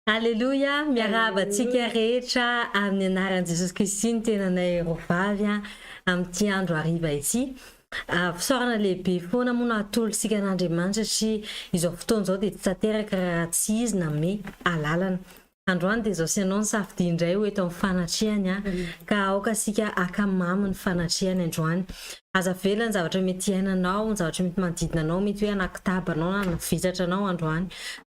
Alleluia, miarabantsika rehetra amin'ny anaran'i Jesosy Kristy ny tenanay rovavy amin'ity andro hariva ity. Fisaorana lehibe foana moa no atolontsika an'Andriamanitra satria izao fotoana izao dia tsy tanteraka raha tsy izy nanome alalana. Androany dia izao sy ianao ny safidia indray ho eto amin'ny fanatrehany ka aoka sika akamamy ny fanatrehany androany. Aza velany zavatra mety iainanao, zavatra mety manodidina anao, mety hoe anakitabanao na navizatra anao androany.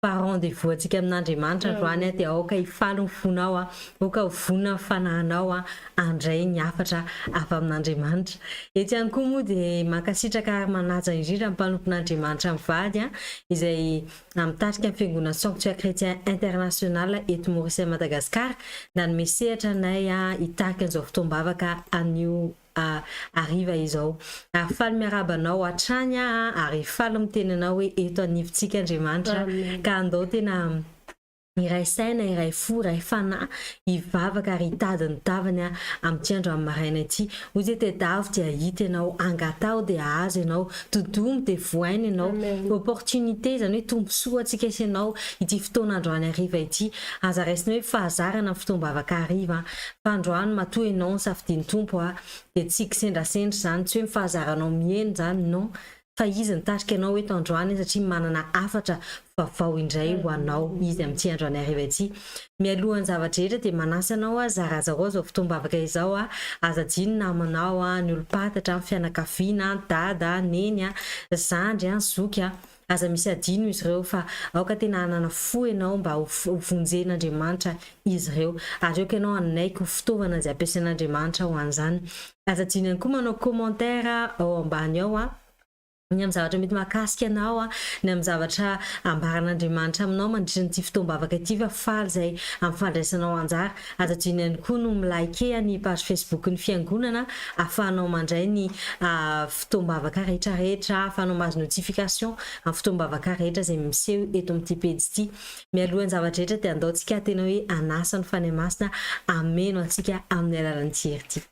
Fa rendez-vous antsika amin'Andriamanitra androany dia aoka hifalo ny fonao, aoka vonona ny fanahinao andray ny hafatra avy amin'Andriamanitra. Eto ihany koa moa dia mankasitraka manaja indrindra ny mpanompon'Andriamanitra mivady izay mitarika amin'ny fiangonana Sanctuaire Chrétien International eto Maurice Madagasikara. Nanome sehatra anay hitarika an'izao fotoam-bavaka an'io hariva izao. Faly miarabanao hatrany ary faly miteny anao hoe eto anivontsika Andriamanitra ka andao tena iray saina, iray fo, iray fanahy hivavaka ary hitady ny tavany amin'ity andro amin'ny maraina ity. Ozy tedavo dia hita ianao, angatao dia azo ianao, todomo dia voaina ianao, opportunité zany hoe tombosoa antsika sy ianao ity fotoana androany hariva ity. Aza raisina hoe fahazarana fotoam-bavaka hariva fa androany matoa ianao ny safidian'ny tompo dia tsy kisendrasendra zany, tsy hoe mifahazaranao mihaino zany, non. Fa izy nitarika anao eto androany satria manana hafatra vaovao indray ho anao izy amin'ity androany hariva ity. Mialohan'ny zavatra rehetra dia manasa anao zarazao izao fotoam-bavaka izao aza dino namanao, ny olom-patatra, ny fianakaviana, dada, neny, zandry, zoky aza misy adino izy ireo fa aoka tena hanana fo ianao mba ho vonjen'Andriamanitra izy ireo. Ary aoka ianao hanaiky fitaovana izay ampiasain'Andriamanitra ho an'izany. Aza dino ihany koa manao commentaire ao ambany ao ny amin'ny zavatra mety mahakasika anao, ny amin'ny zavatra ambaran'Andriamanitra aminao mandritra nyity fotoam-bavaka ity fa faly izay amin'ny fandraisanao anjara. Aza dino ihany koa no milike ny page Facebook ny fiangonana ahafahanao mandray ny fotoam-bavaka rehetrarehetra, ahafahanao mahazo notification amin'ny fotoam-bavaka rehetra izay miseho eto amin'ity pejy ity. Mialohan'ny zavatra rehetra dia andaontsika tena hoe anasa ny fanahy masina ameno antsika amin'ny alalan'ity hery ity.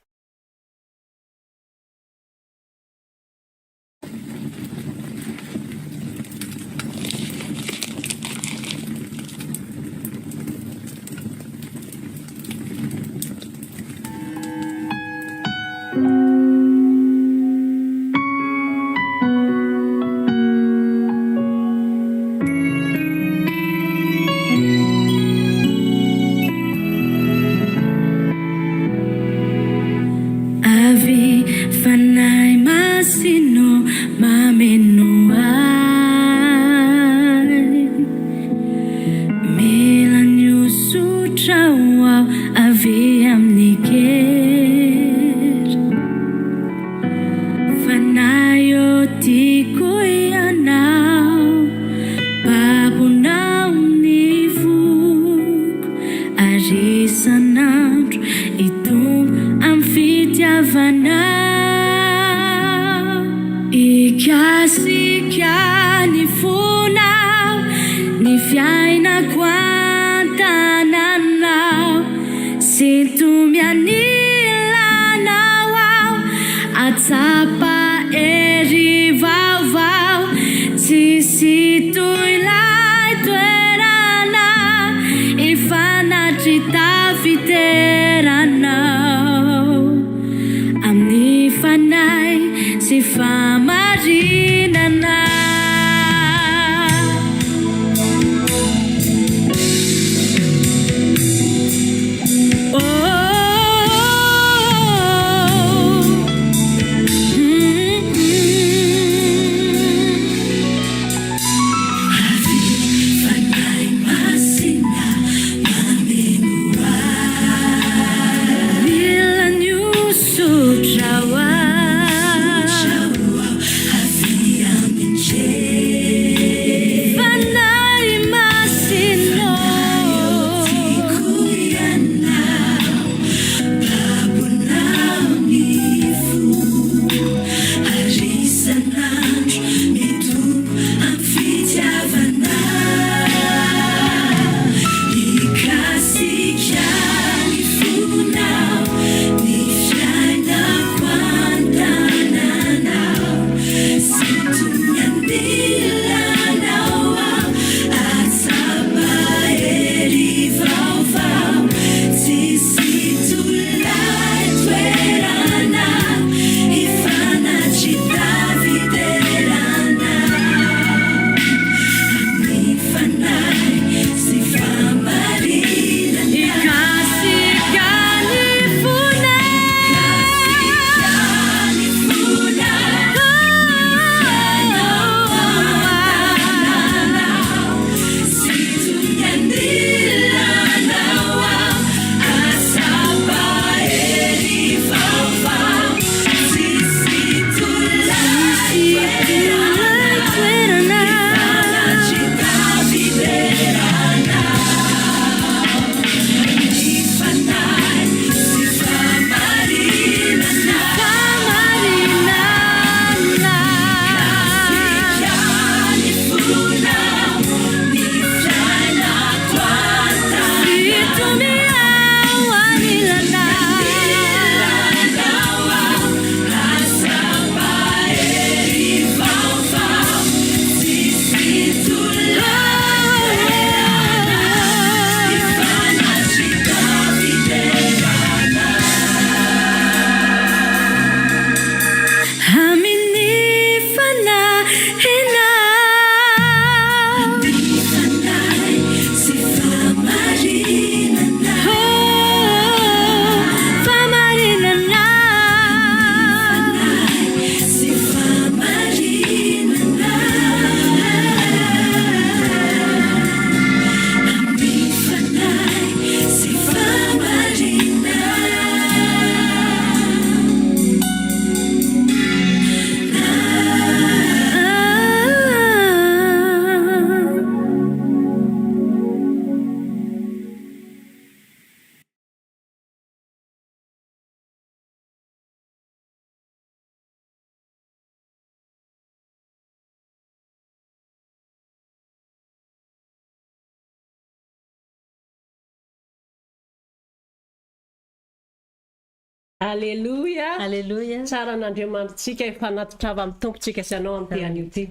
Alleluia. Alleluia. Tsara n'Andriamanitsika efa natotrava amin'ny tompontsika sy anao amin'ny teany io ty.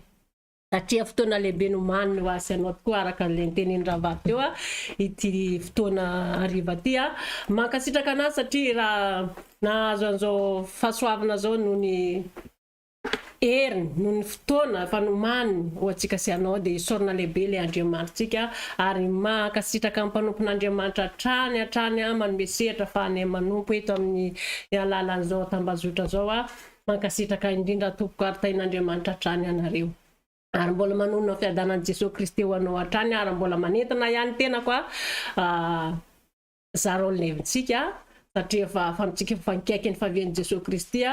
Satria fotoana lehibe no maniny ho asy anao tokoa araka an'ilay niteniny Rava teo ity fotoana hariva ty mankasitraka anazy satria raha nahazo an'izao fahasoavana zao noho ny heriny noho ny fotoana fa no maniny ho antsika sy anao dia isorana lehibe ilay Andriamanitsika ary mankasitraka amin'ny mpanompon'Andriamanitra hatrany manome sehatra fa ny manompo eto amin'ny alalan'izao tambazotra zao mankasitraka indrindra tompoko ary Tahian'Andriamanitra hatrany anareo. Ary mbola manonona fiadanan'i Jesosy Kristy ho anao hatrany ary mbola manentana ihany tena koa zarao levintsika satria fa fantsika fankaiky ny fahavian'i Jesosy Kristy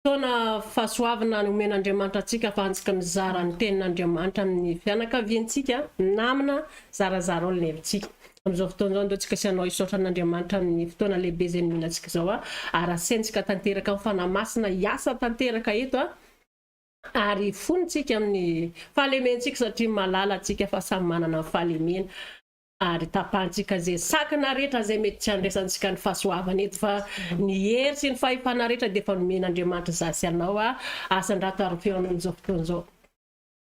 fotoana fahasoavana nomen'Andriamanitra antsika fa antsika mizara ny tenin'Andriamanitra amin'ny fianakaviantsika namana zarazarao levintsika. Amin'izao fotoana zao ndoantsika sy anao isotra n'Andriamanitra amin'ny fotoana lehibe zay milantsika zao ary asaintsika tanteraka amin'ny fanamasina hiasa tanteraka eto ary fonitsika amin'ny fahalementsika satria malala antsika fa samy manana ny fahalemena ary tapahantsika zay sakana rehetra zay mety tsy andraisantsika ny fahasoavana eto fa ny hery sy ny fahefana rehetra dia efa nomen'Andriamanitra zasy anao asan-drato ary feona amin'izao fotoana zao.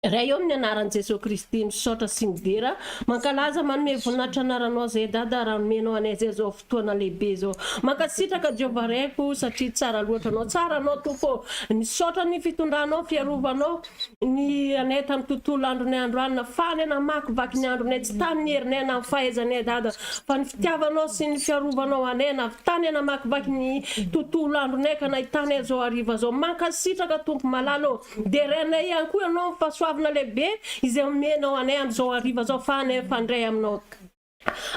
Ray eo amin'ny anaran'i Jesosy Kristy misaotra sy midera mankalaza manome voninahitra anaranao zay dada raha nomenao anay zay zao fotoana lehibe zao mankasitraka Jehovah raiko satria tsara loatra anao tsara anao tompo misaotra ny fitondranao fiarovanao ny anay tamin'ny tontolo andronay androany fany namakivaky ny andronay tsy tamin'ny herinay na fahaizanay dada fa ny fitiavanao sy ny fiarovanao anay na tany namakivaky ny tontolo andronay ka nahitana zao hariva zao mankasitraka tompo malalo dia renay ihany koa ianao fahasoavana lehibe izay omenao anay amin'izao hariva zao fa anay fandray aminao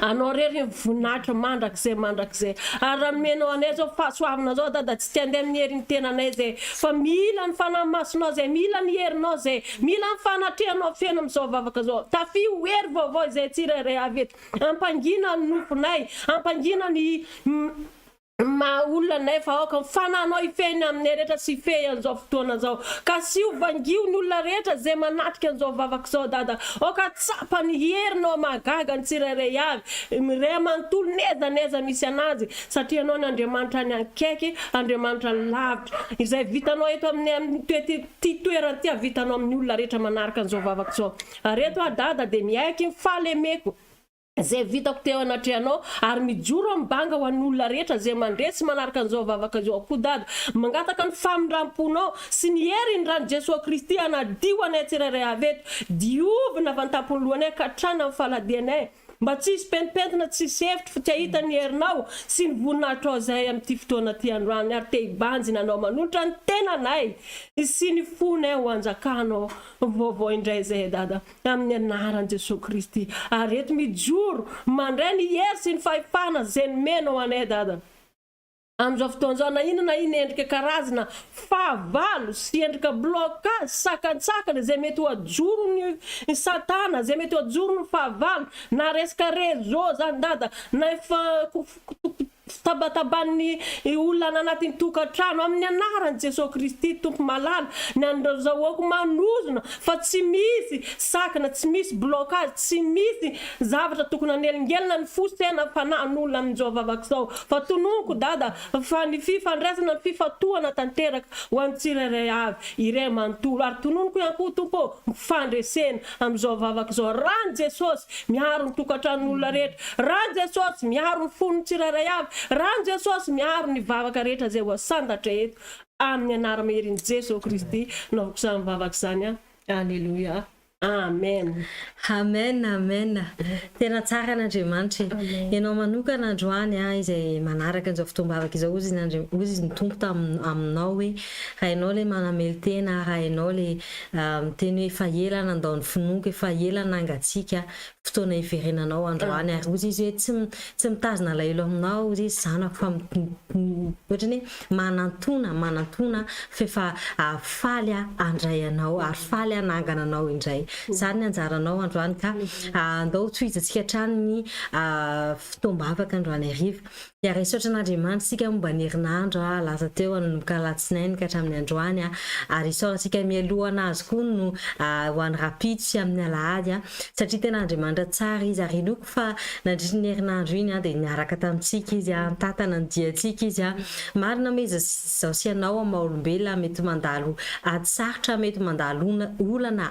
anao rery voninahitra mandrakizay ary raha nomenao anay zao fahasoavana zao dada tsy tia andeha amin'ny herin'ny tenanay zay fa mila ny fanamasinao zay mila ny herinao zay mila ny fanatrehanao feno amin'izao vavaka zao tafio hery vaovao izay tsirairay avy eto ampangina ny nomponay ampangina ny olona nay fa aoka fananao ifehiny amin'ny rehetra sy ifehy an'izao fotoana zao ka sy ovangio ny olona rehetra zay manatrika an'izao vavaka zao dada oka tsapa ny herinao magaga ny tsirairay avy ray manontolo nezaneza misy anazy satria anao ny Andriamanitra ny ankaiky Andriamanitra ny lavitra izay vitanao eto amin'ny ty toerana ty vitanao amin'ny olona rehetra manaraka an'izao vavaka zao areto dada dia miaiky ny fahalemeko zay vitako teo anatrehanao ary mijoro ambanga ho an'ny olona rehetra zay mandresy manaraka an'izao vavaka zao koa dada mangataka ny famindramponao sy ny hery ny rano Jesosy Kristy anadio anay tsirairay avy eto diovina avy an-tampony lohanay ka hatrany amin'ny faladianay mba tsisy pentimpentina tsisy hevitra fa tsy ahita ny herinao sy ny voninahitra zay amin'ity fotoana ty androany ary te hibanjina anao manolotra ny tenanay sy ny fonay ho anjakanao vaovao indray zay dada amin'ny anaran'i Jesosy Kristy ary eto mijoro mandray ny hery sy ny fahefana zay nomenao anay dada amin'izao fotoana zao na ino endrika karazana fahavalo sy endrika blocage sakantsakana zay mety ho ajoro ny satana zay mety ho ajoro ny fahavalo na resaka réseau zany dada na efa tabataban'ny olona anatin'ny tokantrano amin'ny anaran'i Jesosy Kristy tompo malala ny andrazahoako manozona fa tsy misy sakana tsy misy blocage tsy misy zavatra tokony anelingelina ny fosena fanan'olona amin'izao vavaka zao fa tononoko dada fa ny fifandraisana ny fifatohana tanteraka ho an'ny tsirairay avy iray manontolo ary tononoko ihany koa tompo mifandresena amin'izao vavaka zao raha Jesosy miaro ny tokantranon'olona rehetra raha Jesosy miaro ny fon'ny tsirairay avy raha Jesosy miaro ny vavaka rehetra zay voasandatra eto amin'ny anaramaherin' Jesosy Kristy naovako izany vavaka zany Alleluia. Amen. Amen. Tena tsara n'Andriamanitra. Ianao manokana androany izay manaraka an'izao fotoam-bavaka izao ozy ny tompo aminao hoe raha ianao le manamely tena raha ianao le miteny hoe efa ela nandao ny finoako efa ela nangatsika fotoana iverenanao androany ary ozy izy hoe tsy mitazona alahelo aminao ozy izy zanako fa ohatrany manantona fa efa faly andray anao ary faly anangana anao indray zany anjaranao androany ka andao toizatsika tranony fitombavaka androany hariva dia resaotran'Andriamanitra sika momba ny herinandro lasa teo anomboka alatsinainy ka hatramin'ny androany ary isaorantsika mialohana azy koa no ho an'ny rapito sy amin'ny alahady satria tena Andriamanitra tsara izy ary loko fa nandritry ny herinandro iny dia niaraka tamintsika izy nitatana ny diantsika izy marina hoe izao sy ianao maha-olombelona mety mandalo ady sarotra mety mandalo olana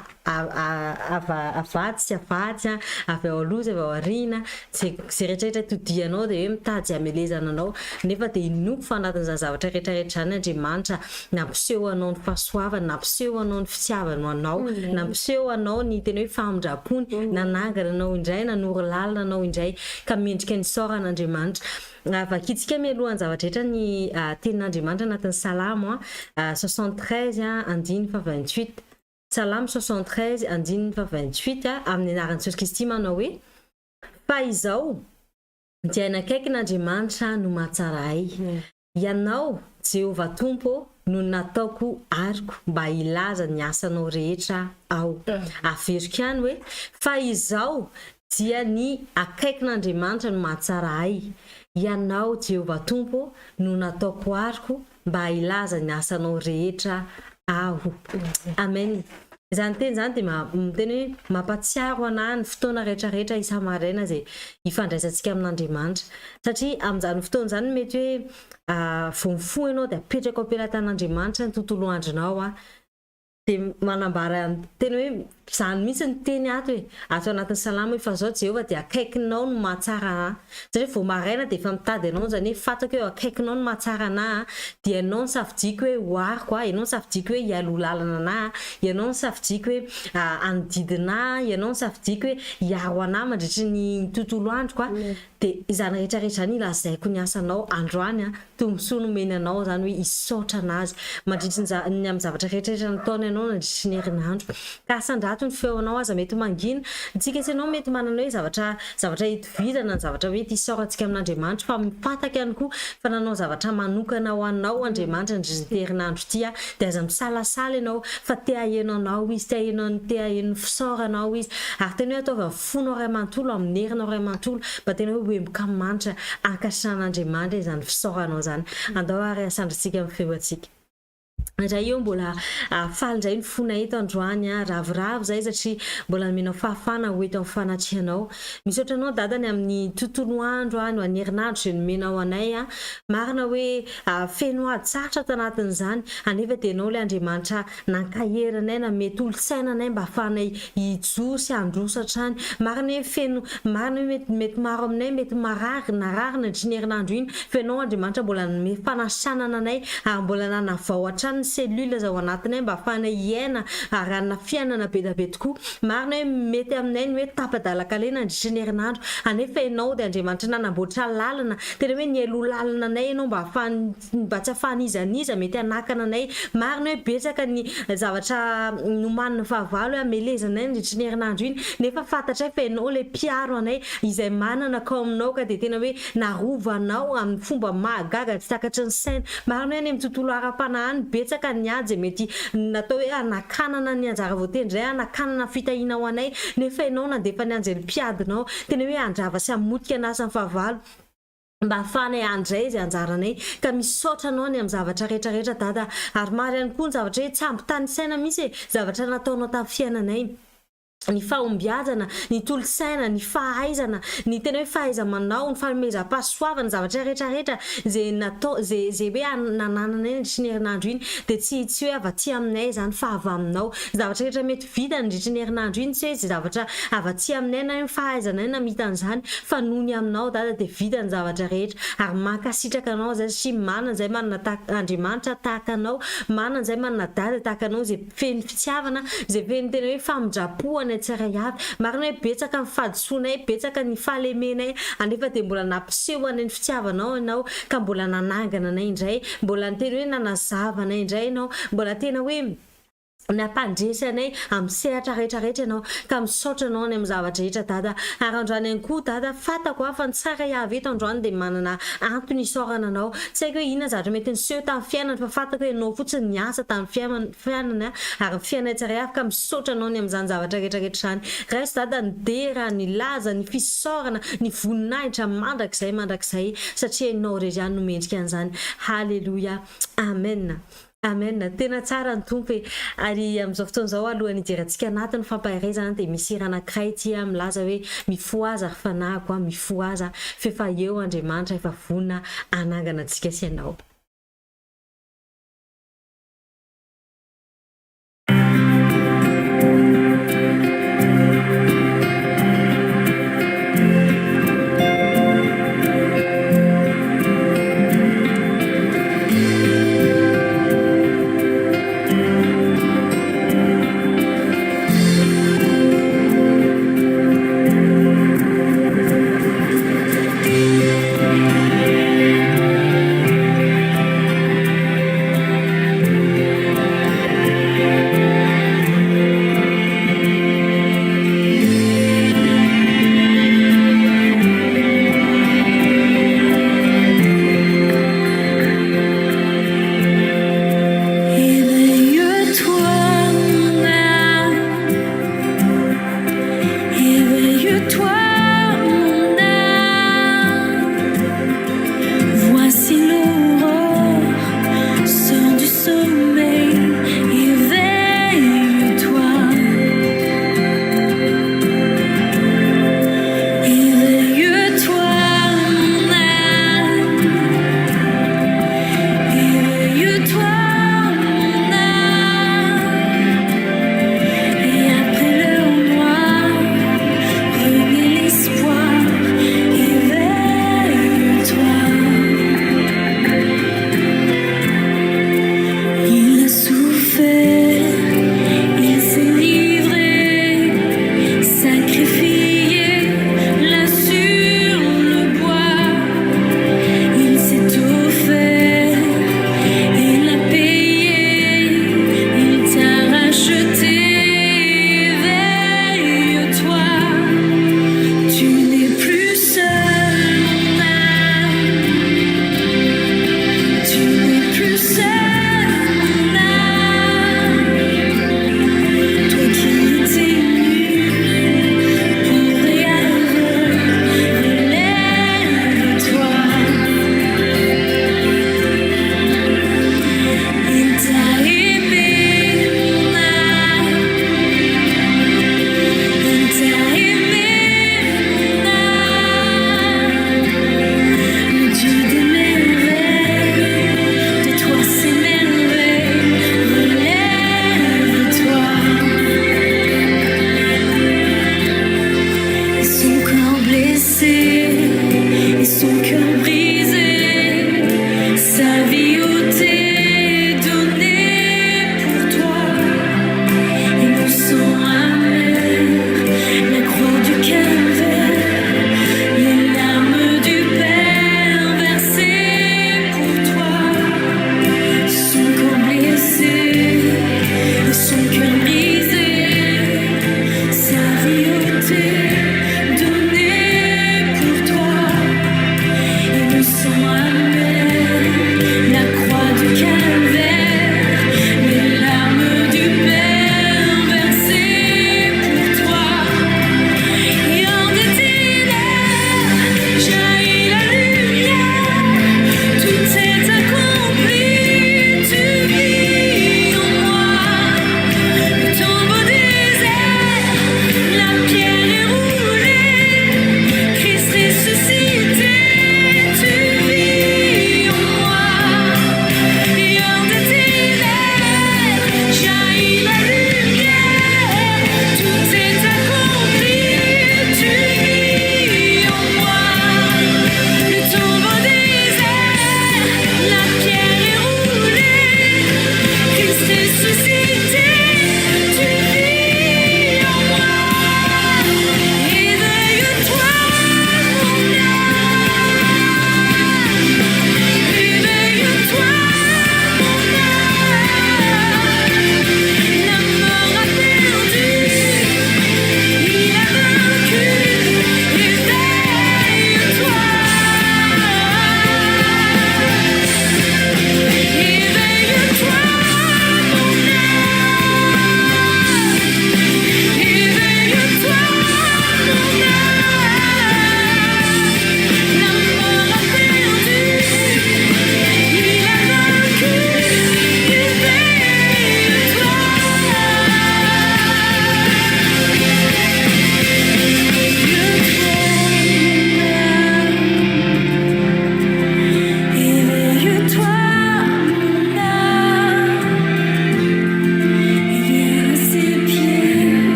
avaty sy avaty avy ao aloha sy avy ao aoriana zay rehetrarehetra todianao dia hoe mitady hamelezana anao nefa dia inoko fa anatin'izany zavatra rehetrarehetra zany Andriamanitra nampiseho anao ny fahasoavana nampiseho anao ny fitiavana anao nampiseho anao ny tena hoe famondrapony nanangana anao indray nanoro lalina anao indray ka mendrika ny saoran'Andriamanitra vakitsika mialoha ny zavatra rehetra ny tenin'Andriamanitra anatin'ny Salamo 73 andiny fa 28 Salamo 73 andiny fa 28 amin'ny anaran'i Jesosy Kristy manao hoe fa izao dia nakaikin'Andriamanitra no mahatsara ahy ianao Jehovah Tompo no nataoko ariko mba hilaza ny asanao rehetra ao averiko ihany hoe fa izao dia ny akaikin'Andriamanitra no mahatsara ahy ianao Jehovah Tompo no nataoko ariko mba hilaza ny asanao rehetra aho amen izany teny zany dia tena hoe mampatsiaro anahy ny fotoana rehetrarehetra isa-maraina izay ifandraisantsika amin'Andriamanitra satria amin'izany fotoana izany mety hoe vao mifoha ianao dia apetraka ao am-pelantan'Andriamanitra ny tontolo andronao dia manambara tena hoe izany mihitsy ny teny ato hoe ato anatin'ny Salamo hoe fa zao Jehovah dia akaikinao no mahatsara anahy satria vao maraina dia efa mitady anao zany hoe fatako hoe akaikinao no mahatsara anahy dia ianao ny safidiako hoe hoariko ianao ny safidiako hoe hialoha lalana anahy ianao ny safidiako hoe anodidina ianao ny safidiako hoe hiaro anahy mandritry ny tontolo androko dia izany rehetrarehetra ny ilazaiko ny asanao androany tombosoa nomeny anao zany hoe hisaotra anazy mandritry ny amin'ny zavatra rehetrarehetra nataony ianao nandritry ny herinandro ka sandrato ny feonao aza mety mangina tsika sy ianao mety manana hoe zavatra hitovidana ny zavatra hoe tisaorantsika amin'Andriamanitra fa mipataka ihany koa fa nanao zavatra manokana ho anao Andriamanitra ndritry ny herinandro tia dia aza misalasala ianao fa te hahenao izy te hahenao fisaoranao izy ary tena hoe ataova fonao ray amantolo amin'ny herinao ray amantolo mba tena hoe hoemboka manitra ankasiran'Andriamanitra izany fisaoranao zany andao ary asandratsika amin'ny feo atsika Raha io mbola faly indray ny fona eto androany ravoravo zay satria mbola nomenao fahafana ho eto amin'ny fanatrianao misaotra anao dadany amin'ny tontolo andro ho an'ny herinandro izay nomenao anay marina hoe feno ady sarotra tanatin'izany anefa dia ianao ilay Andriamanitra nankaheranay namety olo-tsainanay mba ahafahanay hijoro sy handroso hatrany marina hoe feno marina hoe mety maro aminay mety narary nandritry ny herinandro iny fa ianao Andriamanitra mbola nome fanasanana anay ary mbola nanavao hatrany cellule zao anatinay mba ahafahanay hiaina ary hanana fiainana be da be tokoa marina hoe mety aminay ny hoe tapadalakalena nandritry ny herinandro anefa ianao dia Andriamanitra nanamboatra lalana tena hoe nieloha lalana anay ianao mba tsy hafahan'izaniza mety hanakana anay marina hoe betsaka ny zavatra nomanina fahavalo hoe amelezanay nandritry ny herinandro iny nefa fantatray fa ianao ilay mpiaro anay izay manana kao aminao ka dia tena hoe narovanao amin'ny fomba mahagaga tsy takatry ny saina marina hoe any amin'ny tontolo ara-panahiny betsaka ny ady zay mety natao hoe anakanana ny anjara voatendray anakanana fitahiana ho anay nefa ianao nandefa ny anjely mpiadinao tena hoe andrava sy amotika an'asany fahavalo mba ahafahanay andray izay anjaranay ka misaotra anao ny amin'ny zavatra rehetrarehetra dada ary maro ihany koa ny zavatra hoe tsambo tany saina mihitsy zavatra nataonao tamin'ny fiainanay ny fahombiazana ny tolo-saina ny fahaizana ny tena hoe fahaiza-manao ny fanomezam-pahasoavana zavatra rehetrarehetra zay natao zay hoe nanananay nandritry ny herinandro iny dia tsy hoe avaty aminay zany fa avy aminao zavatra rehetra mety vita nandritry ny herinandro iny tsy hoe zay zavatra avaty aminay na hoe fahaizanay namita an'izany fa nony aminao dada dia vita ny zavatra rehetra ary mankasitraka anao zay sy manana zay manana Andriamanitra tahaka anao manana zay manana dada tahaka anao zay feny fitiavana zay feny tena hoe famondrapoana tsara avy marina hoe betsaka ny fahadisoanay betsaka ny fahalemenay anefa dia mbola nampiseho anay ny fitiavanao ianao ka mbola nanangana anay indray mbola tena hoe nanazava anay indray ianao mbola tena hoe nampandresanay amin'ny sehatra rehetrarehetra ianao ka misaotra anao ny amin'ny zavatra rehetra dada ary androany ihany koa dada fatako fa ny tsara iavy eto androany dia manana antony isaorana anao tsy haiko hoe inona zavatra mety niseho tamin'ny fiainana fa fatako hoe ianao fotsiny niasa tamin'ny fiainana ary fiainana tsara iavy ka misaotra anao ny amin'izany zavatra rehetrarehetra izany resy dada ny dera ny laza ny fisaorana ny voninahitra mandrakizay satria ianao irery ihany no mendrika an'izany halleloia amen amen tena tsara ny tompo ary amin'izao fotoan'izao alohan'ny hijerantsika anatiny fampaherezana dia misy hira anankiray tia milaza hoe mifoaza ary fanahiko mifoaza fefa eo Andriamanitra efa vonona anangana antsika sy ianao.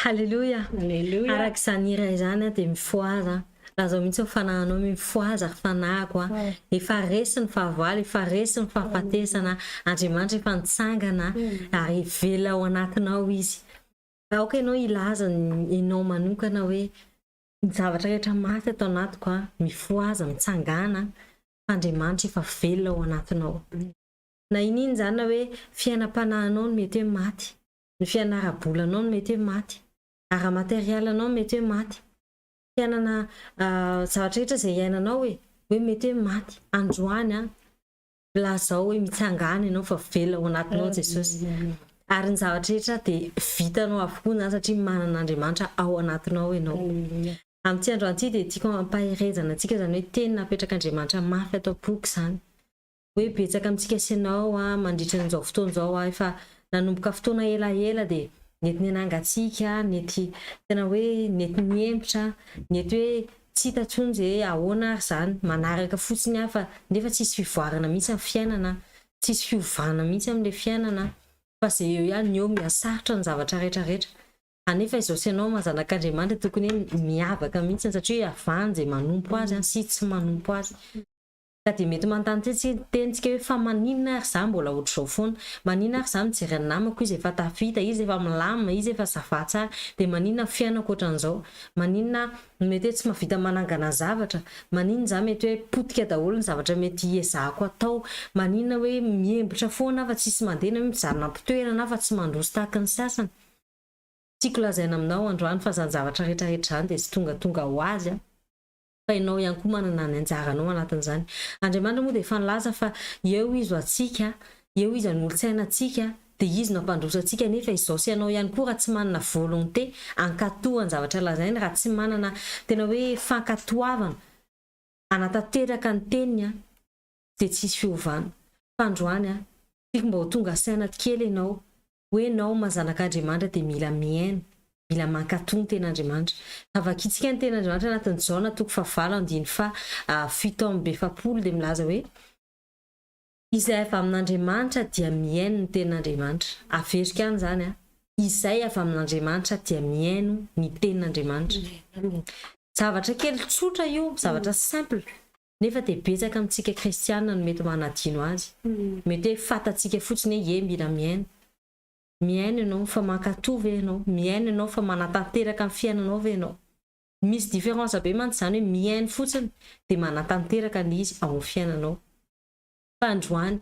Halleloja. Alleluia. Araka izany iray izany dia mifoaza. Raha zao mihitsy fanahinao mifoaza ary fanahiko efa resy ny fahavalo, efa resy ny fahafatesana, Andriamanitra efa nitsangana ary vela ao anatinao izy. Aoka ianao ilaza ianao manokana hoe ny zavatra rehetra maty atao anatiko mifoaza, mitsangana, Andriamanitra efa vela ao anatinao. Na ininy zany na hoe fiainam-panahinao no mety hoe maty, ny fianara-bolanao no mety hoe maty, ara-materialanao no mety hoe maty, fiainana zavatra rehetra izay iainanao hoe mety hoe maty. Androany lazao hoe mitsangana ianao fa vela ao anatinao Jesosy. Ary ny zavatra rehetra dia vitanao avokoa zany satria manan'Andriamanitra ao anatinao ianao. Amin'ity andro an'ity dia tiako ampahirezana antsika zany hoe teny napetrak'Andriamanitra mafy atao boky zany. Hoe betsaka amintsika sy ianao mandritra n'izao fotoana izao efa nanomboka fotoana elaela dia nety nianangatsika, nety tena hoe nety niempotra, nety hoe tsy hita intsony izay ahoana ary zany manaraka fotsiny fa nefa tsisy fivoarana mihitsy amin'ny fiainana, tsisy fiovana mihitsy amin'ilay fiainana, fa izay eo ihany eo mihasarotra ny zavatra rehetrarehetra. Anefa izao sy ianao mazanak'Andriamanitra tokony miavaka mihitsy satria avany izay manompo azy sy tsy manompo azy. Ka dia mety manontany tentsika hoe fa maninona ary zany mbola ohatr'izao foana, maninona ary zany mijery ny namako izy efa tafita, izy efa milamina, izy efa zava tsara, dia maninona fiainako ohatran'izao, maninona mety hoe tsy mahavita manangana zavatra, maninona zany mety hoe potika daholo ny zavatra mety hiezahako atao, maninona hoe miembotra foana fa tsisy mandena hoe mijanona am-pitoerana fa tsy mandroso tahaka ny sasany. Tiako lazaina aminao androany fa zany zavatra rehetrarehetra zany dia tsy tonga ho azy fa ianao ihany koa manana ny anjaranao anatin'izany. Andriamanitra moa dia efa nilaza fa eo izy ho antsika, eo izy hanolotsainantsika, dia izy no hampandroso antsika. Nefa izao sy ianao ihany koa raha tsy manana volonté hankatoha ny zavatra lazaina, raha tsy manana tena hoe fankatoavana hanatanteraka ny teniny dia tsisy fiovana. Fa androany tiako mba ho tonga saina kely ianao hoe ianao mazanak'Andriamanitra dia mila miaina, mila mankatoha ny ten'Andriamanitra. Avakitsika ny ten'Andriamanitra anatin'ny Jaona 7:7 dia milaza hoe izay avy amin'Andriamanitra dia miaino ny ten'Andriamanitra. Averika any zany izay avy amin'Andriamanitra dia miaino ny ten'Andriamanitra. Zavatra kely tsotra io, zavatra simple, nefa dia betsaka amintsika kristianina no mety manadino azy. Mety hoe fatatsika fotsiny hoe mila miaino. Miaino ianao fa mankatoha ve ianao? Miaino ianao fa manatanteraka amin'ny fiainanao ve ianao? Misy différence be mantsy zany hoe miaino fotsiny dia manatanteraka ny izy ao amin'ny fiainanao. Fa androany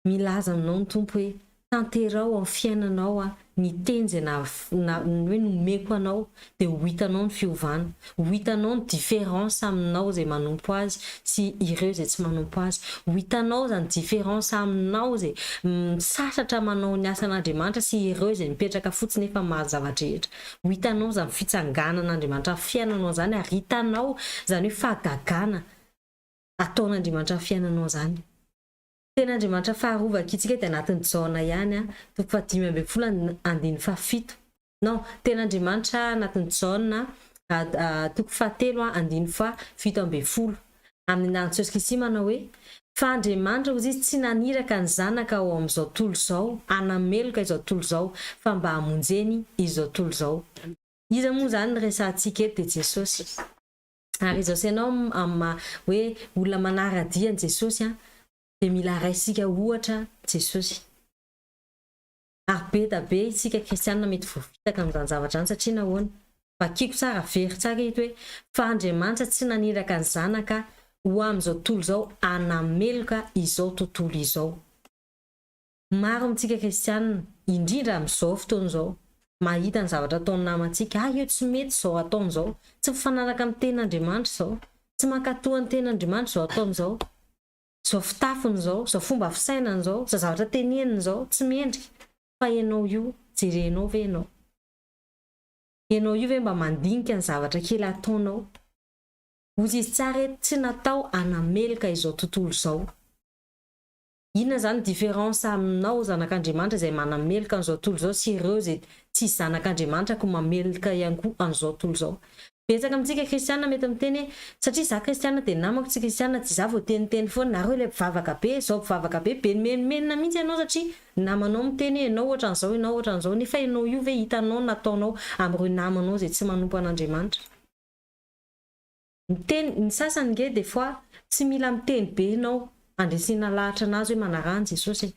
milaza aminao ny tompo hoe tanterao amin'ny fiainanao ny teny izay hoe nomeko anao dia ho hitanao ny fiovana, ho hitanao ny différence aminao izay manompo azy sy ireo izay tsy manompo azy, ho hitanao zany différence aminao izay misasatra manao ny asan'Andriamanitra sy ireo izay mipetraka fotsiny efa mahazavatra rehetra, ho hitanao zany fitsanganan'Andriamanitra amin'ny fiainanao zany ary hitanao zany hoe fahagagana ataon'Andriamanitra amin'ny fiainanao zany. Ten'Andriamanitra faharovaka itsika dia anatin'ny Jaona ihany 5:7. Non, ten'Andriamanitra anatin'ny Jaona 7:7 amin'ny an'ny Jesosy Kristy manao hoe fa Andriamanitra hozy izy tsy naniraka ny zanaka ao amin'izao tontolo izao, anameloka izao tontolo izao fa mba hamonjeny izao tontolo izao. Iza moa zany ny resantsika eto dia Jesosy. Ary izao sy ianao hoe olona manara-dia ny Jesosy dia mila raisika ohatra Jesosy. Ary be da be isika kristianina mety voavitaka amin'izany zavatra izany satria nahoana? Vakiako tsara, very tsara ito hoe fa Andriamanitra tsy naniraka ny zanaka ho amin'izao tontolo izao anameloka izao tontolo izao. Maro amintsika kristianina indrindra amin'izao fotoana izao mahita ny zavatra ataon'ny namantsika, io tsy mety izao ataon'izao, tsy mifanaraka amin'ny ten'Andriamanitra izao, tsy mankatoha ny ten'Andriamanitra izao ataon'izao, izao fitafiny izao, izao fomba fisainany izao, izao zavatra teneniny izao, tsy mendrika. Fa ianao io, jerenao ve ianao? Ianao io ve mba mandinika ny zavatra kely ataonao? Hozy izy tsara eto tsy natao anameloka izao tontolo izao. Inona zany différence aminao zanak'Andriamanitra izay manameloka an'izao tontolo izao sy ireo izay tsy zanak'Andriamanitra ko mameloka ihany koa an'izao tontolo izao? betsaka amintsika kristianina mety miteny satria za kristianina de namako tsy kristianina tsy za voateniteny foana nareo le mpivavaka be zao mpivavaka be menimenina mihitsy ianao satria namanao miteny ianao ohatran'izao ianao ohatran'izao nefa ianao io ve hitanao nataonao amin'ireo namanao zay tsy manompo an'Andriamanitra. Miteny ny sasany nge des fois tsy mila miteny be ianao andresina lahatra anazy hoe manarahany Jesosy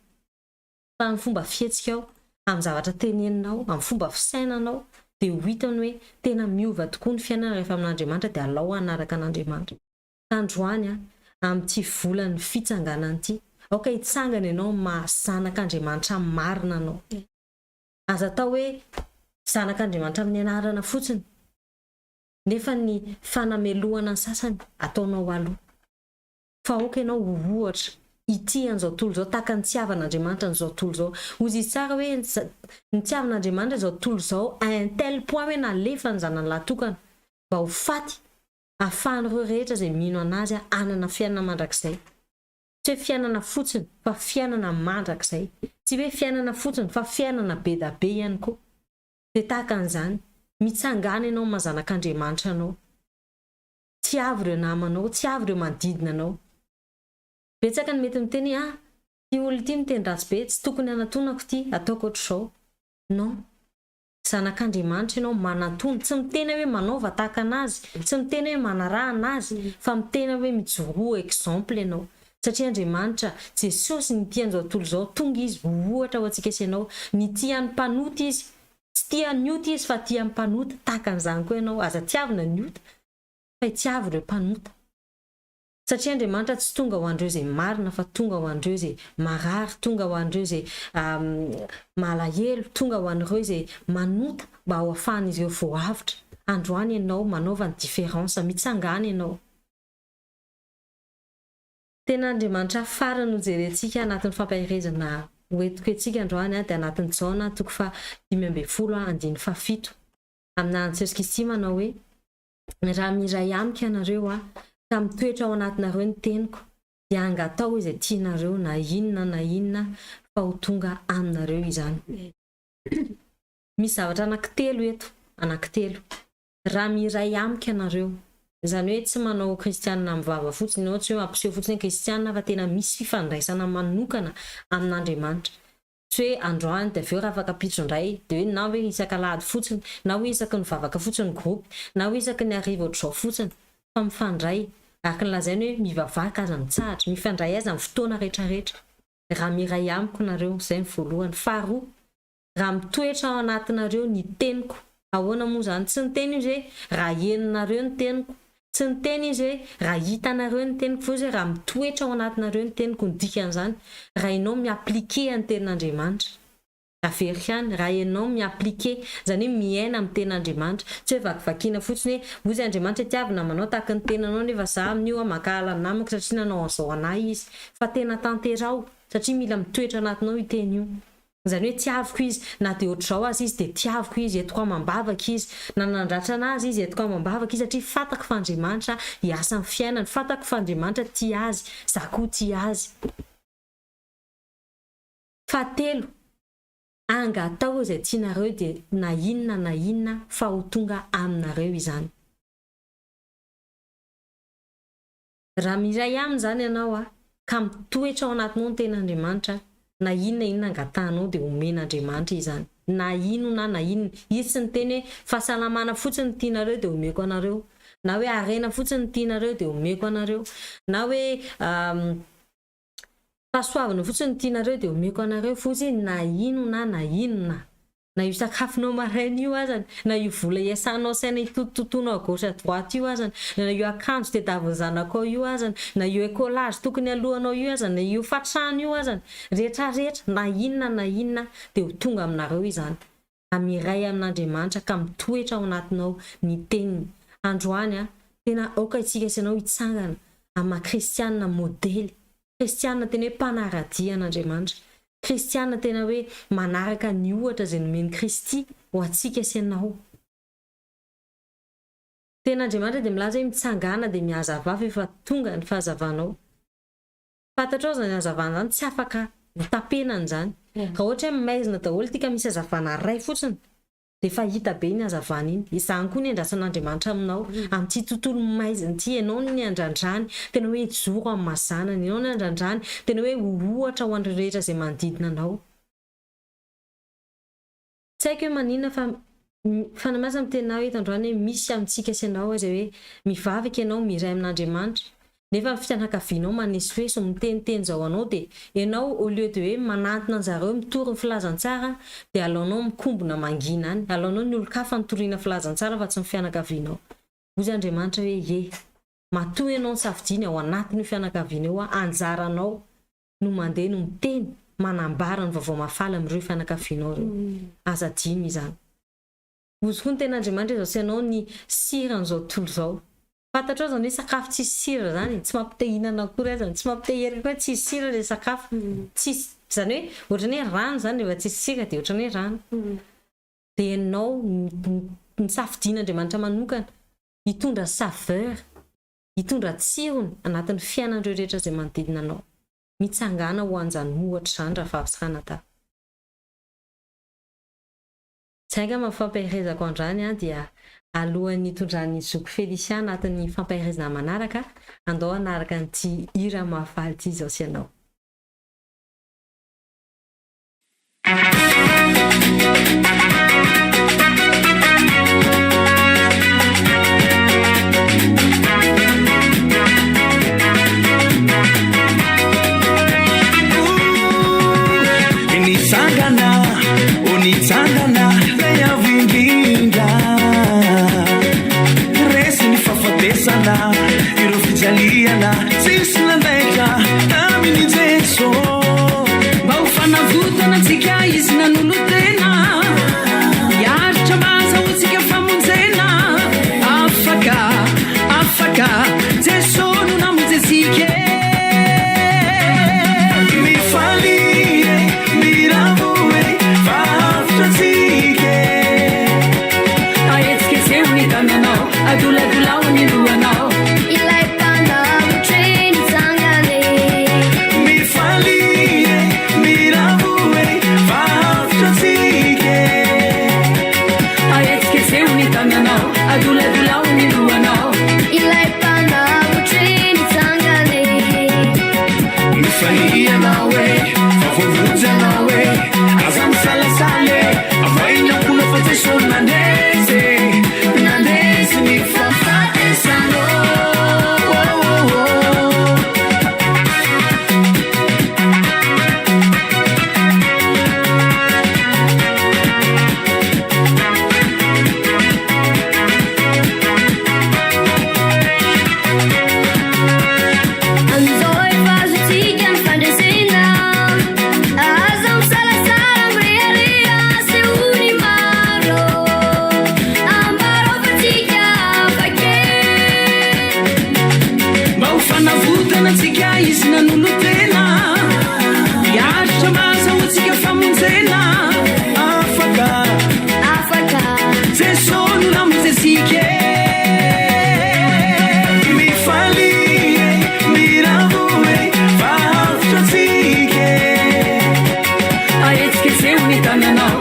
fa amin'ny fomba fihetsikao amin'ny zavatra teneninao amin'ny fomba fisainanao dia ho hitany hoe tena miova tokoa ny fiainana rehefa amin'Andriamanitra dia alao hanaraka an'Andriamanitra. Androany amin'ity volan'ny fitsanganana ity aoka hitsangana ianao mahazanak'Andriamanitra marina anao. Aza atao hoe zanak'Andriamanitra amin'ny anarana fotsiny nefa ny fanamelohana ny sasany ataonao aloha fa aoka ianao ho ohatra ity an'izao tontolo izao tahaka ny tsiavan'Andriamanitra n'izao tontolo izao. Ozy izy tsara hoe ny tsiavan'Andriamanitra izao tontolo izao à un tel point hoe nalefa ny zanany lahatokana mba ho faty ahafahan'ireo rehetra izay mino anazy hanana fiainana mandrakizay. Tsy hoe fiainana fotsiny fa fiainana mandrakizay. Tsy hoe fiainana fotsiny fa fiainana be da be ihany koa. Dia tahaka an'izany mitsangana ianao mahazanak'Andriamanitra anao. Tsy avy ireo namanao, tsy avy ireo manodidina anao. Betsaka ny mety miteny ty olo ity miteny ratsy be tsy tokony anatonako ity ataoko ohatr'izao. Non. Zanak'Andriamanitra ianao manantony tsy miteny hoe manaova tahaka anazy, tsy miteny hoe manaraha anazy fa miteny hoe mijoroa exemple ianao. Satria Andriamanitra Jesosy ny tia an'izao tontolo izao tonga izy ohatra ho antsika sy ianao ny tia ny mpanota izy tsy tia ny ota izy fa tia ny mpanota tahaka an'izany koa ianao. Aza tiavina ny ota fa itiavy ireo mpanota. Satria Andriamanitra tsy tonga ho andreo izay marina fa tonga ho andreo izay marary, tonga ho andreo izay malahelo, tonga ho andreo izay manota mba ho ahafahan'izy ireo voavitra. Androany ianao manaova ny différence, mitsangana ianao. Tena Andriamanitra farany hojerentsika anatin'ny fampahirezana hoentiko antsika androany dia anatin'ny Jaona 5:17 amina Jesosy Kristy manao hoe raha miray amiko ianareo ka mitoetra ao anatinareo ny teniko dia angatao izay tianareo na inona fa ho tonga aminareo izany. Misy zavatra anankitelo eto, anankitelo. Raha miray amiko ianareo, izany hoe tsy manao kristianina mivava fotsiny ianao, tsy hoe mampiseho fotsiny kristianina fa tena misy fifandraisana manokana amin'Andriamanitra. Tsy hoe androany dia avy eo raha afaka pitso-ndray dia hoe na hoe isan-kalahady fotsiny na hoe isaky ny vavaka fotsiny groupe na hoe isaky ny hariva ohatr'izao fotsiny fa mifandray araka ny lazainy hoe mivavaka aza mitsahatra, mifandray aza amin'ny fotoana rehetrarehetra. Raha miray amiko nareo, izay ny voalohany. Faharoa, raha mitoetra ao anatinareo ny teniko. Ahoana moa izany? Tsy ny teny izy hoe raha heninareo ny teniko, tsy ny teny izy hoe raha hitanareo ny teniko, fa izy hoe raha mitoetra ao anatinareo ny teniko. Ny dikan'izany raha ianao miaplike ny tenin'Andriamanitra. Averika any raha ianao miaplike, izany hoe miaina amin'ny tenin'Andriamanitra, tsy hoe vakivakiana fotsiny hoe ozy Andriamanitra tiavina manao tahaka ny tenanao nefa za amin'io makahala ny namako satria nanao an'izao anahy izy, fa tena tanterao satria mila mitoetra anatinao io teny io. Izany hoe tiaviko izy na dia ohatr'izao azy izy dia tiaviko izy, entiko mambavaka izy, na nandratra anazy izy entiko mambavaka izy satria fantako fa Andriamanitra hiasa amin'ny fiainany, fantako fa Andriamanitra tia azy, za koa tia azy. Fahatelo, angatao izay tianareo dia na inona fa ho tonga aminareo izany. Raha miray aminy izany ianao ka mitoetra ao anatinao ny tenan'Andriamanitra, na inona angatanao dia omen'Andriamanitra izany. Na inona. Izy tsy ny teny hoe fahasalamana fotsiny tianareo dia omeko anareo, na hoe harena fotsiny tianareo dia omeko anareo, na hoe fahasoavana fotsiny tianareo dia omeko anareo, fotsy na inona. Na io sakafonao maraina io azany, na io vola iasanao saina itototonao à gauche à droite io azany, na io akanjo tediavin'ny zanakao io azany, na io écolage tokony alohanao io azany, na io fatrano io azany, rehetrarehetra na inona dia ho tonga aminareo izany. Amiray amin'Andriamanitra ka mitoetra ao anatinao ny teniny. Androany tena aoka itsika sy ianao hitsangana amin'ny kristianina modely, kristianina tena hoe mpanaradia an'Andriamanitra, kristianina tena hoe manaraka ny ohatra izay nomeny Kristy ho antsika sy ianao. Tena Andriamanitra dia milaza hoe mitsangana dia mihazavava efa tonga ny fahazavanao. Fantatrao izany hazavana izany tsy afaka ho tapenana izany. Raha ohatra hoe maizina daholo ity ka misy hazavana iray fotsiny dia fa hita be ny hazavana iny izany koa ny andrasan'andriamanitra aminao amin'ity tontolo maiziny ity ianao ny andrandrany tena hoe joro amin'ny mazanany ianao ny andrandrany tena hoe ohatra ho an'ireo rehetra izay manodidina anao tsy haiko hoe maninona fa namasa mitena hoe tandroany hoe misy amintsika sy ianao izay hoe mivavaka ianao miray amin'andriamanitra nefa fianakavianao manesy hoe so miteniteny zao anao dia ianao au lieu de hoe manantona anjareo mitory ny filazantsara dia alaonao mikombona mangina any alaonao ny olo-kafa nitoriana filazantsara fa tsy ny fianakavianao ozy andriamanitra hoe ye matoa ianao ny safidiny ao anatin'io fianakaviana eo anjaranao no mandeha no miteny manambara ny vaovao mafala amin'ireo fianakavianao reo azadimy izany ozy koa ny ten'andriamanitra izao sy ianao ny siran'izao tontolo izao fantatra ao zany hoe sakafo tsisy sira zany tsy mampitehinana akory zany tsy mampiteherika hoe tsisy sira ilay sakafo tsisy zany hoe ohatrany hoe rano zany rehefa tsisy sira dia ohatrany hoe rano dia ianao nisafidian'andriamanitra manokana hitondra saveur hitondra tsirony anatin'ny fiainan'ireo rehetra izay manodidina anao mitsangana ho an'izany ohatra zany raha fahavisana ta tsy haika mafampahirezako andrany dia alohan'ny hitondran'ny zoko Felicia anatin'ny fampahirezana manaraka andao anaraka n'ity hira mahafaly ity izao sy ianao Onitsangana leavindringa resiny fafatesana ireo fijaliana tsisy nandaika aminy Jeso mba ho fanavotana antsika izy nanolotena miaritra mazahoantsika famonjena afaka Jeso no namonjetsika aduladulao ni luanao ilai pana train sangale mi falie miravue faftasike aetske se unitananao aduladulao ni luanao ilai pana train sangale mi falie nawe favuza nawe azam salasale afaina kuna fateshon nandeze me from Tahiana.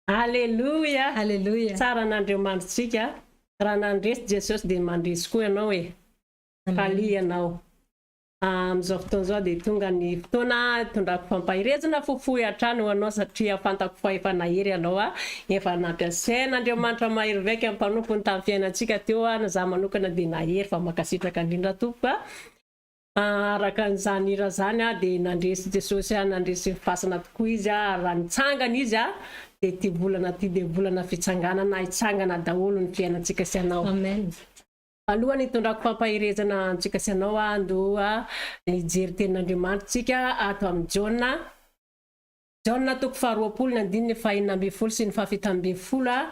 Alleluia. Alleluia. Tsara n'Andriamanitsika. Raha nandresy Jesosy dia mandresy koa ianao hoe. Faly ianao. Amin'izao fotoana izao dia tonga ny fotoana tondrako fampahirezana fofohy hatrany ho anao satria fantako fa efa nahery ianao efa nampiasain'Andriamanitra mahery vaika amin'ny mpanompony tamin'ny fiainantsika teo za manokana dia nahery fa makasitraka indrindra tompoko araka an'izany hira zany dia nandresy Jesosy nandresy fasana tokoa izy raha nitsangana izy dia ty volana ty dia volana fitsanganana hitsangana daholo ny fiainantsika sy anao. Amen. Alohany hitondrako fampahirezana antsika sy anao ando hijery tenin'Andriamanitra tsika ato amin'ny Jona toko 2:9 sy ny 7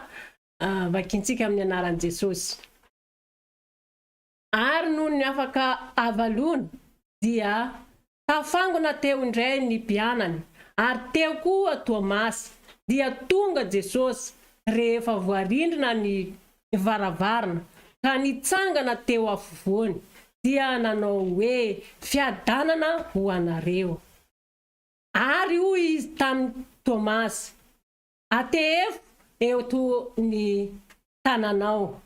vakintsika amin'ny anaran'i Jesosy. Ary noho ny afaka avalony dia tafangona teo indray ny mpianany ary teo koa Tomasy dia tonga Jesosy rehefa voarindrina ny varavarana ka nitsangana teo afovoany dia nanao hoe fiadanana ho anareo. Ary hoy izy tamin'ny Tomasy, atef eto ny tananao,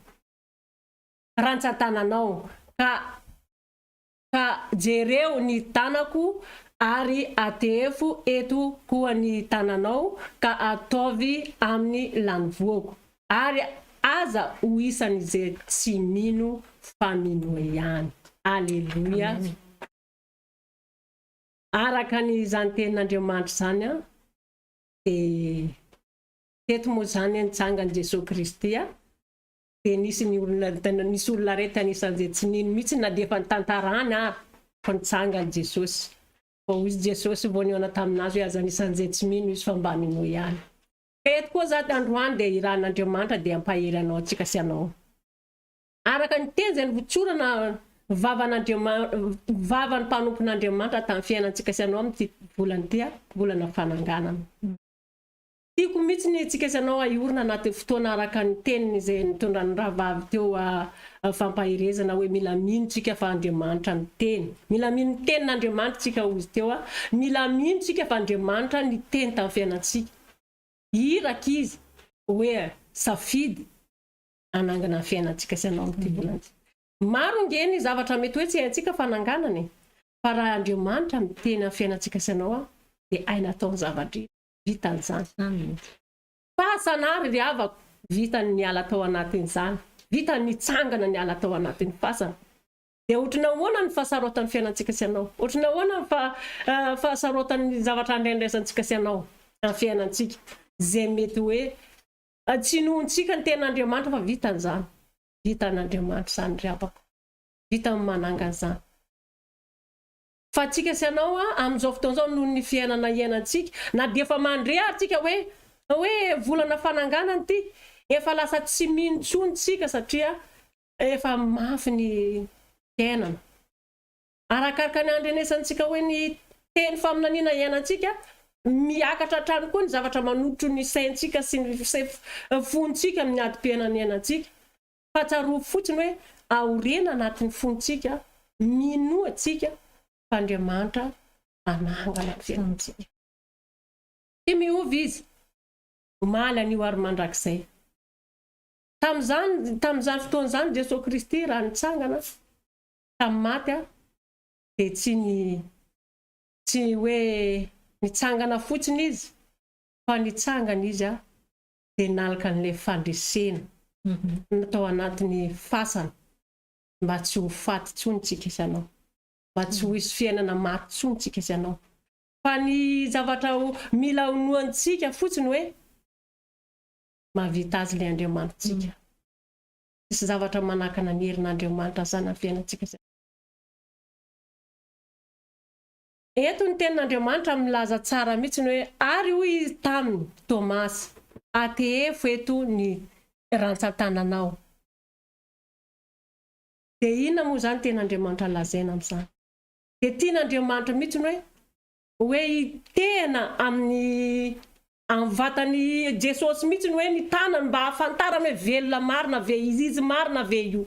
rantsan-tananao ka jereo ny tanako ary atefo eto koa ny tananao ka ataovy amin'ny lanivoako ary aza ho isan'izay tsy mino fa mino ihany. Alleluia. Araka ny zany tenin'Andriamanitra zany dia teto moa zany nitsangany Jesosy Kristy dia nisy olona rehetra anisan'izay tsy nino mihitsy na dia efa nitantarany fa nitsangany Jesosy. Fa izy Jesosy vao niona taminazy hoe aza anisan'izay tsy mino izy fa mba mino ihany. Eto koa zany androany dia irahan'Andriamanitra dia ampahery anao antsika sy anao. Araka ny teny izay nivotsorana vavan'ny mpanompon'Andriamanitra tamin'ny fiainantsika sy anao amin'ity volana ity volana fananganana. Tiako mihitsy ny tsika sy anao ahiorina anaty fotoana araka ny teniny izay nitondra ny rahavavy teo fampahirezana hoe mila mino tsika fa Andriamanitra ny teny. Mila mino ny tenin'Andriamanitra tsika hozy teo mila mino tsika fa Andriamanitra ny teny tamin'ny fiainantsika. Iraka izy hoe safidy anangana ny fiainantsika sy anao amin'ity volana ity. Maro ngeny zavatra mety hoe tsy haintsika fananganana fa raha Andriamanitra miteny amin'ny fiainantsika sy anao dia haina atao ny zavatra vitan'izany. Fahasanary ry havako vitany ny ala tao anatin'izany, vitany nitsangana ny ala tao anatin'ny fasana. Dia ohatrana ahoana ny fahasarotan'ny fiainantsika sy anao, ohatrana ahoana ny fahasarotan'ny zavatra andraindraisantsika sy anao amin'ny fiainantsika zay mety hoe tsy nohontsika ny tenin'Andriamanitra fa vitan'izany. Vitan'Andriamanitra zany ry havako, vitany manangana zany. Fa tsika sy anao amin'izao fotoana izao noho ny fiainana iainantsika na dia efa mandre tsika hoe volana fananganana ity efa lasa tsy minontsony tsika satria efa mafy ny fiainana. Arakaraka ny andrenesantsika hoe ny teny faminaniana iainantsika miakatra hatrany koa ny zavatra manotro ny saintsika sy ny fontsika amin'ny adi-piainana iainantsika. Fa tsaroa fotsiny hoe aorena anatin'ny fontsika minoatsika fa Andriamanitra anangana ny fiainantsika. Ty miovy izy omaly anio ary mandrakizay. Tamin'izany fotoana izany Jesosy Kristy raha nitsangana tamin'ny maty dia tsy hoe nitsangana fotsiny izy fa nitsangana izy dia nalaka n'ilay fandresena natao anatin'ny fasana mba tsy ho faty tsony tsika sy anao, mba tsy ho hisy fiainana maty tsony tsika sy anao. Fa ny zavatra mila honoantsika fotsiny hoe mahavita azy ilay Andriamanitra tsika. Misy zavatra manakana ny herin'Andriamanitra zany amin'ny fiainantsika. Eto ny tenin'Andriamanitra milaza tsara mihitsy hoe ary hoy izy tamin'ny Tomasy, atefo eto ny rantsan-tananao. Dia inona moa zany tenin'Andriamanitra lazaina amin'izany? Dia tian'Andriamanitra mihitsy hoe tena amin'ny vatany Jesosy mihitsy hoe ny tanany mba hafantarana hoe velona marina ve izy marina ve io.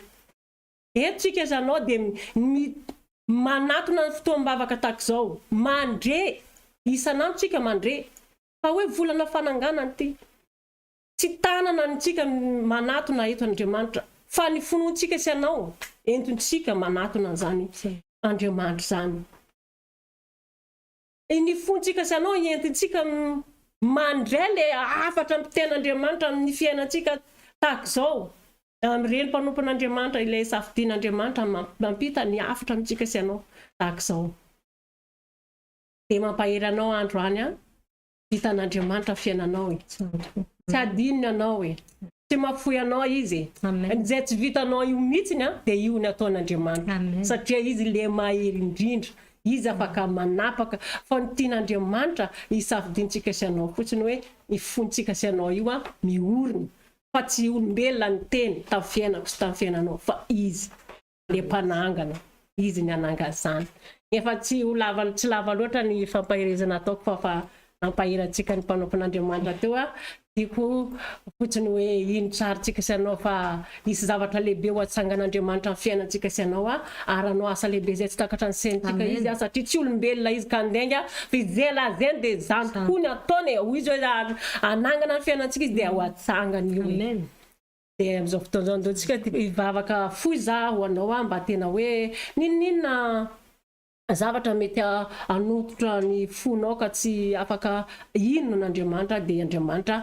Eto tsika zanao dia manatona ny fotoam-bavaka tahak'izao mandre isan'andro tsika mandre fa hoe volana fananganana ity tsy tanana nitsika manatona eto Andriamanitra fa ny fonontsika sy anao entontsika manatona zany Andriamanitra zany. Ny fonontsika sy anao entontsika mandray le hafatra ampiten'Andriamanitra amin'ny fiainantsika tahaka zao. Amin'ireny mpanompon'Andriamanitra ilay safidian'Andriamanitra mampita ny hafatra amintsika sy anao tahaka zao. Dia mampahery anao androany vitan'Andriamanitra fiainanao. Tsy adinony anao tsy mafoy anao izy. Izay tsy vitanao io mihitsiny dia io ny ataon'Andriamanitra. Satria izy le mahery indrindra. Izy afaka manapaka fa ny tian'Andriamanitra isafidiantsika sy anao fotsiny hoe ny fontsika sy anao io miorina. Fa tsy olombelona ny teny tamin'ny fiainako sy tamin'ny fiainanao fa izy le mpanangana. Izy ny ananga zany. Efa tsy lava loatra ny fampahirezana ataoko fa ampahirantsika ny mpanompon'Andriamanitra teo tiako fotsiny hoe ino tsarintsika sy anao fa isy zavatra lehibe ho atsangan'Andriamanitra amin'ny fiainantsika sy anao aranao asa lehibe zay tsy takatra ny saintsika izy satria tsy olombelona izy ka ndenga fa izay lazany dia zany tokoa ny ataony ho izy hoe anangana ny fiainantsika izy dia ho atsangany io. Dia amin'izao fotoana izao tsika hivavaka fohy za ho anao mba tena hoe ninona zavatra mety anototra ny fonao ka tsy afaka inona n'Andriamanitra dia Andriamanitra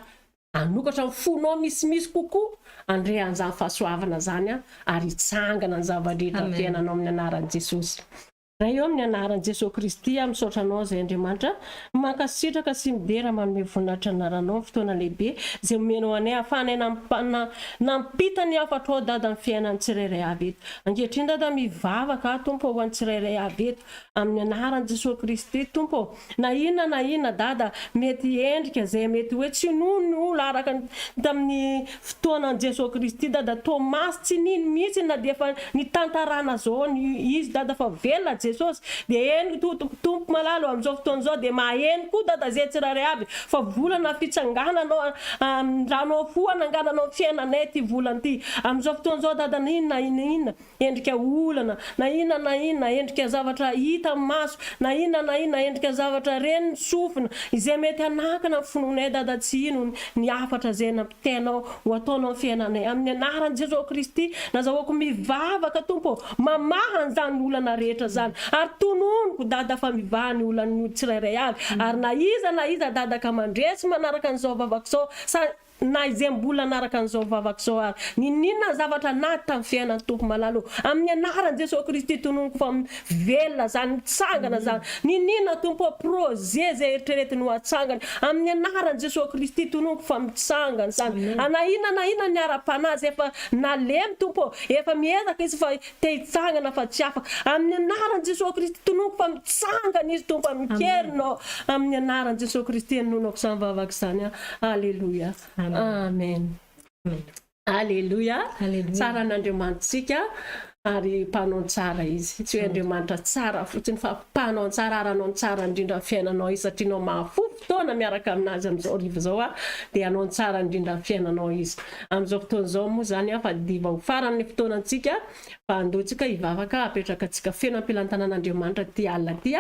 anokatra ny fonao misimisy kokoa andre an'izany fahasoavana zany ary hitsangana ny zava-drehetra fiainanao amin'ny anaran'i Jesosy. Raha eo amin'ny anaran'i Jesosy Kristy misaotra anao zay Andriamanitra mankasitraka sy midera manome voninahitra anaranao fotoana lehibe zay omenao anay ahafahanay nampita ny hafatra ao dada amin'ny fiainan'ny tsirairay avy eto. Ankehitriny dada mivavaka Tompo ho an'ny tsirairay avy eto amin'ny anaran'i Jesosy Kristy Tompo. Na inona dada mety endrika zay mety hoe tsy noho ny olo araka tamin'ny fotoanan'i Jesosy Kristy dada Tomasy tsy nino mihitsy na dia efa ny tantarana zao izy dada fa velona Jesosy dia eny tompo malalo amin'izao fotoana izao dia maheno koa dada zay tsirairay avy fa volana fitsangananao ranao fo anangananao fiainanay ty volana ty amin'izao fotoana izao dada na inona endrika olana na inona endrika zavatra hita amin'ny maso na inona endrika zavatra reny ny sofina izay mety anakana ny fononay dada tsy ino ny hafatra zay nampitenao ho ataonao fiainanay amin'ny anaran'i Jesosy Kristy nazahoako mivavaka Tompo mamaha an'izany olana rehetra zany ary tononoko dada fa mivahany olany tsirairay avy ary na iza dada ka mandresy manaraka an'izao vavaka zao na izay mbola anaraka an'izao vavaka zao ary ninona zavatra naty tamin'ny fiainan'ny Tompo malalo amin'ny anaran'i Jesosy Kristy tononoko fa velona zany mitsangana zany ninona Tompo projet zay eritreretiny ho atsangany amin'ny anaran'i Jesosy Kristy tononoko fa mitsangana zany na inona ny ara-panazy efa nalemy Tompo efa miezaka izy fa te hitsangana fa tsy afaka amin'ny anaran'i Jesosy Kristy tononoko fa mitsangana izy Tompo mikerinao amin'ny anaran'i Jesosy Kristy nonoko zany vavaka zany alleluia. Amen. Alleluia. Tsara n'Andriamanitsika ary mpanao tsara izy. Tsy hoe Andriamanitra tsara fotsiny fa mpanao tsara aranao tsara indrindra ny fiainanao izy satria nao mahafo fotoana miaraka aminazy amin'izao riva zao dia anao tsara indrindra ny fiainanao izy. Amin'izao fotoana izao moa zany fa diva ho faran'ny fotoanantsika fa andohantsika hivavaka apetraka antsika feno ampilantanan'Andriamanitra ty alina ty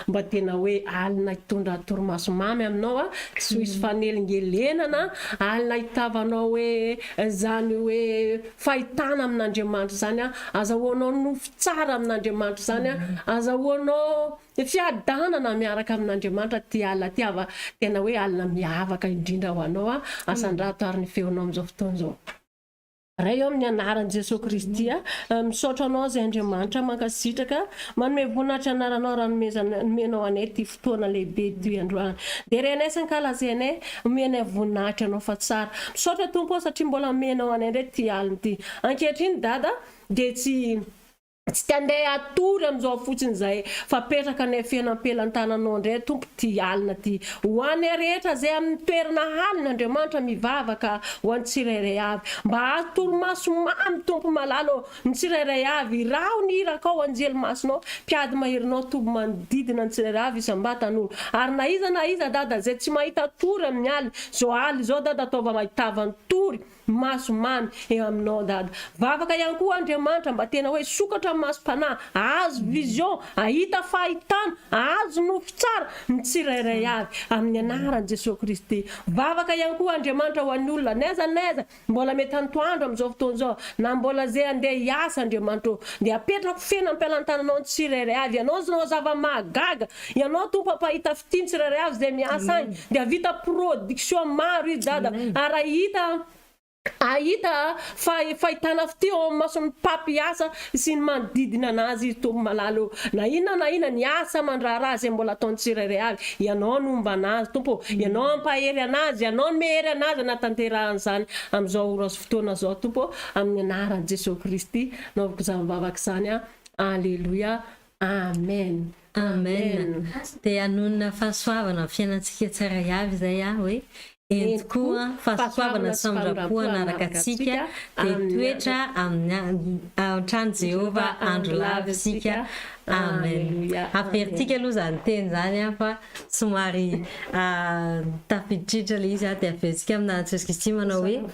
mba tena hoe alina hitondra torimaso mamy aminao tsy hisy fanelingelenana alina hitavanao hoe zany hoe fahitana amin'Andriamanitra zany azahoanao nofo tsara amin'Andriamanitra zany azahoanao fiadanana miaraka amin'Andriamanitra ty alina ty tena hoe alina miavaka indrindra ho anao asandrato ary ny feonao amin'izao fotoana izao. Raha eo amin'ny anaran'i Jesosy Kristy misaotra anao zay Andriamanitra mankasitraka manome voninahitra anaranao raha nomenao anay ty fotoana lehibe ty androany dia renay sankalazainay omenay voninahitra anao fa tsara misaotra Tompo satria mbola omenao anay ndray ty alina ty ankehitriny dada dia tsy tandeha atory amin'izao fotsiny zay fa petraka anay fiainam-pelantananao ndray Tompo ty alina ty ho anay rehetra zay amin'ny toerana alina Andriamanitra mivavaka ho an'ny tsirairay avy mba atorimaso mamy Tompo malalo ny tsirairay avy raho ny irakao anjelimasonao mpiady maherinao tobo manodidina ny tsirairay avy isam-batan'olo ary na iza dada zay tsy mahita tory amin'ny alina zao aly zao dada ataova mahitava ny tory maso mamy eo aminao dada vavaka ihany koa Andriamanitra mba tena hoe sokatra fahamasom-panahy, ahazo vision, ahita fahitana, ahazo nofo tsara ny tsirairay avy amin'ny anaran'i Jesosy Kristy. Vavaka ihany koa Andriamanitra ho an'ny olona naiza mbola mety antoandro amin'izao fotoana izao, na mbola zay andeha hiasa Andriamanitra, dia apetrako fena ampelantananao ny tsirairay avy. Ianao zao zava-mahagaga, ianao tompo ampahita fitiny tsirairay avy zay miasa agny, dia vita production maro izy dada, ary ahita fahitana fity ao amin'ny mason'ny mpampiasa sy ny manodidina anazy tompo malalo. Na inona ny asa mandraraha zay mbola ataony tsirairay avy, ianao nomba anazy tompo, ianao ampahery anazy, ianao no mehery anazy anatanteran'izany amin'izao ora sy fotoana zao tompo, amin'ny anaran'i Jesosy Kristy naoviko izany vavaka izany. Alleluia, amen. Amen. Dia anonona fahasoavana fiainantsika tsirairay avy zay hoe entikoa fahasoavana sy famirapoana araka antsika, dia toetra amin'ny trano Jehova andro lava isika. Amen. Avertika aloha zany teny zany fa somary tafiditra ilay izy, dia avertika amina Jesosy Kristy manao hoe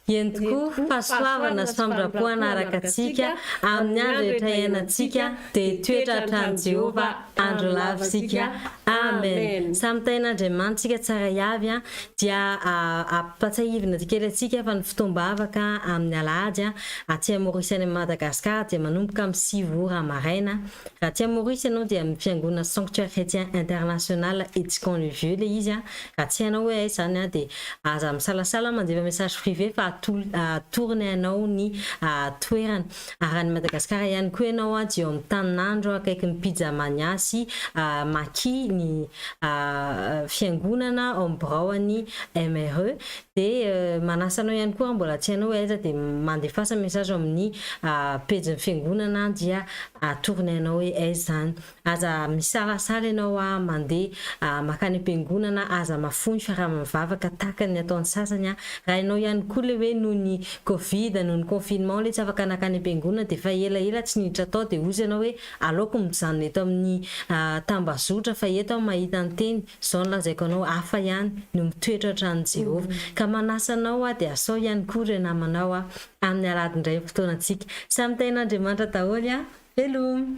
entiko fahasoavana sy famirapoana araka antsika amin'ny andro rehetra iainantsika, dia toetra trano Jehova andro lava isika. Amen. Samy tain'Andriamanitra tsara avy dia ampatsahivina kely atsika fa ny fotoam-bavaka amin'ny alahady aty Maorisy any Madagasikara dia manomboka amin'ny 6 ora maraina. Raha aty Maorisy ianao dia amin'ny fiangonana Sanctuaire Chrétien International Etsikon-Vieux le izy. Raha tsy ianao hoe aiza zany dia aza misalasala mandefa message privé fa atorony ianao ny toerana. Raha ny Madagasikara ihany koa ianao dia eo amin'ny taninandro akaiky ny pizza maniasy maki ny fiangonana ombraony MRE. Dia manasanao ihany koa mbola tsy ianao aiza dia mandefasa message amin'ny pejy ny fiangonana dia atorony ianao hoe aiza zany. Aza misalasala ianao mandeha makany am-piangonana, aza mafony fiaraha-mivavaka tahaka ny ataon'ny sasany. Raha ianao ihany koa le hoe noho ny Covid, noho ny confinement le tsy afaka nakany am-piangonana dia fa ela tsy niditra tao, dia ozy ianao hoe aleoko mijanona eto amin'ny tambazotra fa eto mahita ny teny zao no lazaiko anao hafa ihany no mitoetra trano Jehova. Ka manasanao dia asao ihany koa re namanao amin'ny alady indray fotoana antsika. Samy tain'Andriamanitra daholo veloma.